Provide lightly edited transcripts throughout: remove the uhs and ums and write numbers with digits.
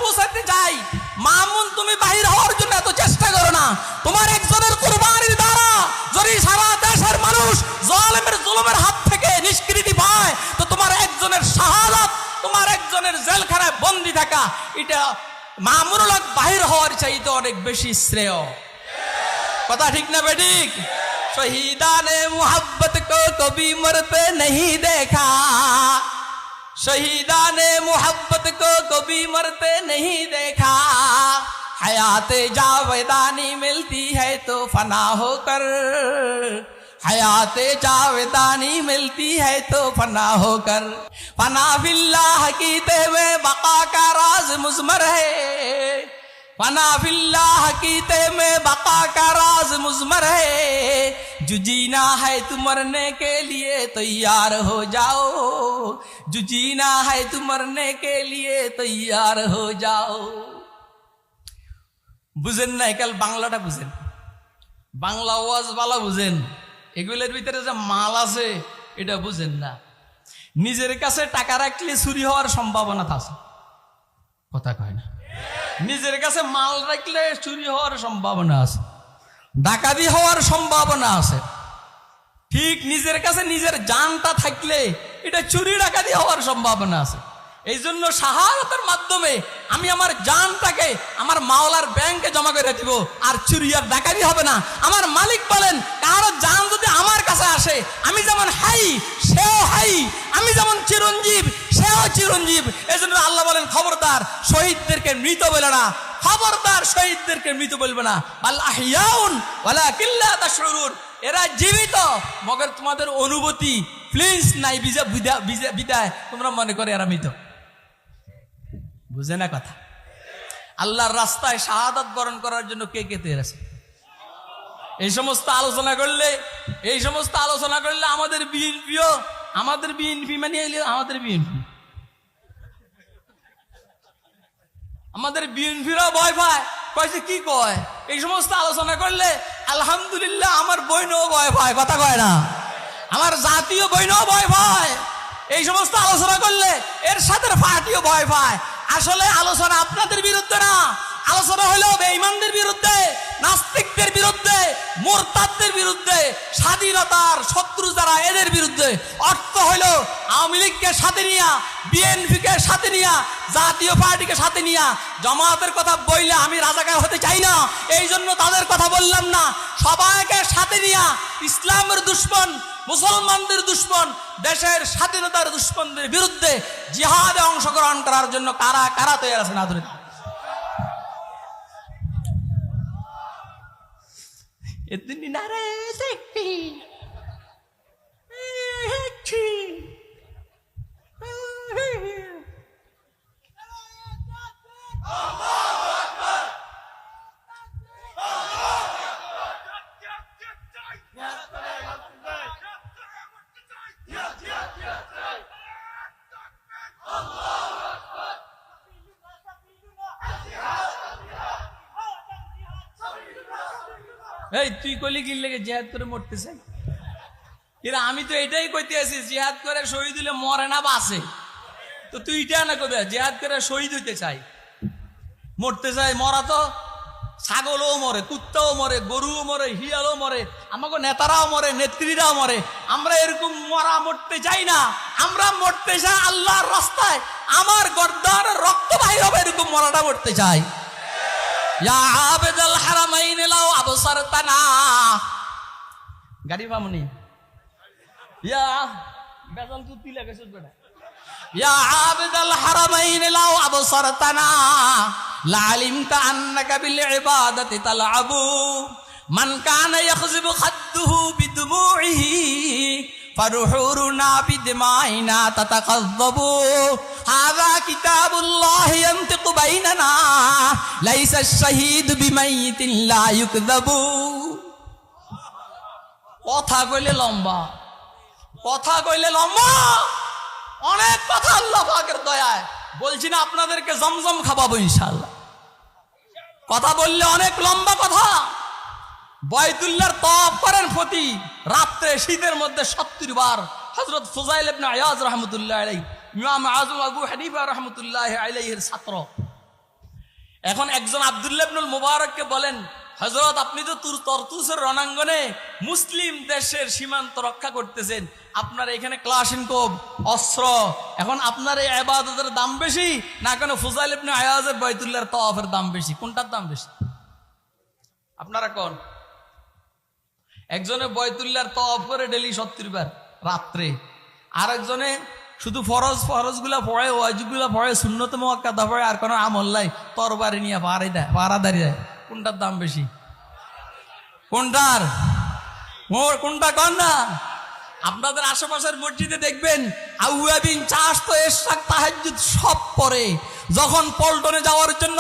পৌঁছাতে চাই, মামুন তুমি বাহির হওয়ার জন্য এত চেষ্টা করো না। তোমার একজনের কুরবানির দ্বারা যদি সারা দেশের মানুষ জালেমের জুলুমের হাত থেকে নিষ্কৃতি পায়, তো তোমার একজনের শাহাদাত, তোমার একজনের জেলখানায় বন্দী থাকা, এটা মামুনুল হক বাহির হওয়ার চাইতে অনেক বেশি শ্রেয়। কথা ঠিক না বেঠিক? শহীদানে মুহাব্বত কো কবি মরতে नहीं देखा, शहीदाने मोहब्बत को कभी मरते नहीं देखा, हयाते जावेदानी मिलती है तो फना होकर, हयाते जावेदानी मिलती है तो फना होकर, फना फिल्लाह हकीते में बका का राज मुज़मर है, फना फिल्लाह हकीते में बका का राज मुज़मर है, जो जीना है तुम मरने के लिए तैयार हो जाओ, जो जीना है तुम मरने के लिए तैयार हो जाओ। বুঝেন না? কাল বাংলাটা বুঝেন, বাংলা ওয়াজ বালা বুঝেন, এগুলোর ভিতরে যে মাল আছে এটা বুঝেন না। নিজের কাছে টাকা রাখলে চুরি হওয়ার সম্ভাবনা আছে, কথা কয় না? নিজের কাছে মাল রাখলে চুরি হওয়ার সম্ভাবনা আছে, ডাকাতি হওয়ার সম্ভাবনা আছে। ঠিক নিজের কাছে নিজের জানটা থাকলে এটা চুরি ডাকাতি হওয়ার সম্ভাবনা আছে। এই জন্য শাহাদাতের মাধ্যমে আমি আমার জানটাকে আমার মাওলার ব্যাংকে জমা করে দিব, আর চুরি আর ডাকাতি হবে না। আমার মালিক বলেন, কারো জান যদি আমার কাছে আসে, আমি যেমন হাই সেও হাই, আমি যেমন চিরঞ্জীব সেও চিরঞ্জীব। এই জন্য আল্লাহ বলেন, খবরদার শহীদদেরকে মৃত বলে না, খবরদার শহীদদেরকে মৃত বলবে না। বাল আহইয়াউন ওয়ালাকিন লা তাশউরুন, এরা জীবিত মগর তোমাদের অনুভূতি ফিলিংস নাই, বিদায় তোমরা মনে করে এরা মৃত। বুঝে না কথা? আল্লাহর রাস্তায় শাহাদাত বরণ করার জন্য কে কে তৈরি আছে? এই সমস্ত আলোচনা করলে আমাদের বিএনপি মানে আমাদের বিএনপিরা ভয় পায়, কয়েছে কি কয়? এই সমস্ত আলোচনা করলে আলহামদুলিল্লাহ আমার বইনও ভয় পায়, কথা কয় না? আমার জাতীয় বইনও ভয় পায়। এই সমস্ত আলোচনা করলে এর সাথে পার্টিও ভয় পায়। আসলে আলোচনা আপনাদের বিরুদ্ধে না, আলোচনা হলো বেঈমানদের বিরুদ্ধে, নাস্তিকদের বিরুদ্ধে, মুরতাদদের বিরুদ্ধে, স্বাধীনতার শত্রু যারা এদের বিরুদ্ধে। অর্থ হলো আওয়ামী লীগকে সাথে নিয়া, বিএনপিকে সাথে নিয়া, জাতীয় পার্টিকে সাথে নিয়া। জামায়াতের কথা বললে আমি রাজাকার হতে চাই না, এই জন্য তাদের কথা বললাম না। সবাইকে সাথে নিয়া ইসলামের দুশমন, মুসলমানদের দুশমন, দেশের স্বাধীনতার দুশমনদের বিরুদ্ধে জিহাদে অংশগ্রহণ করার জন্য কারা কারা তৈরি আছেন? আদরে इतनी नारे देखती এই তুই কইলি কি লেগে জিহাদ করে মরতে চাই? এরা আমি তো এটাই কইতে আছি, জিহাদ করে শহীদ হইলে মরে না বাঁচে। তো তুই এটা না কবে জিহাদ করে শহীদ হইতে চাই, মরতে চাই? মরা তো ছাগলও মরে, কুত্তাও মরে, গরুও মরে, হিয়ালও মরে, আমাকে নেতারাও মরে, নেত্রীরাও মরে। আমরা এরকম মরা মরতে চাই না, আমরা মরতে চাই আল্লাহর রাস্তায়, আমার গর্দান রক্ত বাহির হবে এরকম মরাটা মরতে চাই। ইয়া আবেদাল হারামাইন লাও আবসারতানা, গাড়ি পামনি ইয়া বেজাল তুই লাগেছিস বেটা। ইয়া আবেদাল হারামাইন লাও আবসারতানা লালিমতা আন্নাকা বিল ইবাদাতি তালআবু মান কানা ইয়াখযিবু খাদ্দুহু বিদুমুইহি ফারুহুরুনা বিদমাইনা তাতাকাযযাবু হাযা কিতাবুল্লাহ ইয়ানতিকু বাইনানা লাইসা আশ-শাহীদু বিমাইতিন লা ইউকযাবু। কথা কইলে লম্বা, কথা কইলে লম্বা, অনেক কথা আল্লাহ পাকের দয়ায়। বলছি না আপনাদেরকে জমজম খাওয়াবো ইনশাআল্লাহ। কথা বললে অনেক লম্বা কথা। বাইতুল্লাহর তওয়াফ করেন প্রতি রাত্রে শীতের মধ্যে 70 বার। হযরত ফুযাইল ইবনে ইয়াজ রাহমাতুল্লাহি আলাইহি, ইমাম আযম আবু হানিফা রাহমাতুল্লাহি আলাইহির ছাত্র, এখন একজন আব্দুল্লাহ ইবনুল মুবারককে বলেন, হযরত আপনি তো তরতুসের রণাঙ্গনে মুসলিম দেশের সীমান্ত রক্ষা করতেছেন, আপনার এখানে ক্লাশিনকোভ অস্ত্র, এখন আপনার এই ইবাদতের দাম বেশি না কেন ফুজাইল ইবনে আয়াজের বাইতুল্লাহর তাওয়াফের দাম বেশি? কোনটার দাম বেশি আপনারা কোন? একজনে বাইতুল্লাহর তাওয়াফ করে ডেলি 70 বার রাত্রে, আর একজনে শুধু ফরজগুলা পড়ে, ওয়াজিবগুলা পড়ে, সুন্নত মুআক্কাদা পড়ে, আর কোনো আমল নাই, তরবারি নিয়ে পাহারাদারি দেয়। কোনটার দাম বেশি? কোনটার? কোনটা কন না? আপনাদের আশেপাশের মসজিদে দেখবেন আউয়াবিন, চাশত, ইশরাক, তাহাজ্জুদ সব পড়ে। যখন পল্টনে যাওয়ার জন্য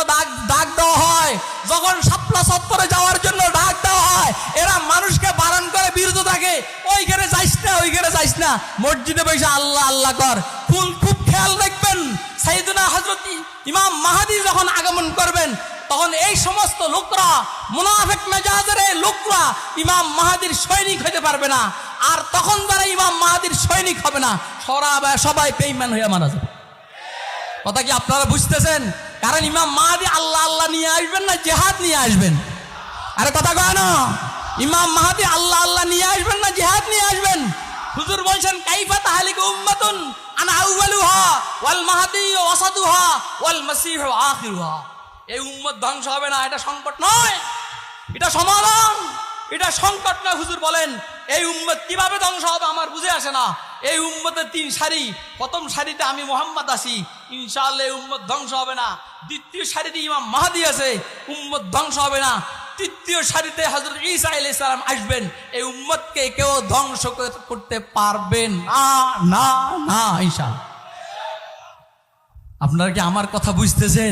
ডাক দেওয়া হয়, যখন শাপলা চত্বরে যাওয়ার জন্য ডাক দেওয়া হয়, এরা মানুষকে বারণ করে বিরত থাকে, ওইখানে যাইস না, ওইখানে যাইস না, মসজিদে বসে আল্লাহ আল্লাহ কর। খুব খেয়াল দেখবেন, সাইয়েদনা হযরত ইমাম মাহদী যখন আগমন করবেন, তখন এই সমস্ত লোকরা, মুনাফিক মেজাজের এই লোকরা ইমাম মাহদীর সৈনিক হতে পারবে না। আর তখন যারা ইমাম মাহদীর সৈনিক হবে না, সবাই বেঈমান হয়ে মারা যাবে। কথা কি আপনারা বুঝতেছেন? কারণ ইমাম মাহদী আল্লাহ আল্লাহ নিয়ে আসবেন না জিহাদ নিয়ে আসবেন? আরে কথা কয় না, ইমাম মাহদী আল্লাহ আল্লাহ নিয়ে আসবেন না জিহাদ নিয়ে আসবেন? হুজুর বলছেন, কাইফা তাহলিকু উম্মাতুন আনা আউয়ালুহা ওয়াল মাহদী ওয়াসাতুহা ওয়াল মাসীহু আখিরুহা। এই উম্মত ধ্বংস হবে না, এটা সংকট নয়, এটা সমাধান, এটা সংকট নয়। হুজুর বলেন, এই উম্মত কিভাবে ধ্বংস হবে আমার বুঝে আসে না। এই উম্মতের 3 সারি, প্রথম সারিতে আমি মুহাম্মদ আছি, ইনশাআল্লাহ এই উম্মত ধ্বংস হবে না। দ্বিতীয় সারিতে ইমাম মাহদী আছে, উম্মত ধ্বংস হবে না। তৃতীয় সারিতে হযরত ঈসা আলাইহিস সালাম আসবেন, এই উম্মতকে কেউ ধ্বংস করতে পারবেন না, না না, ইনশাআল্লাহ। আপনারা কি আমার কথা বুঝতেছেন?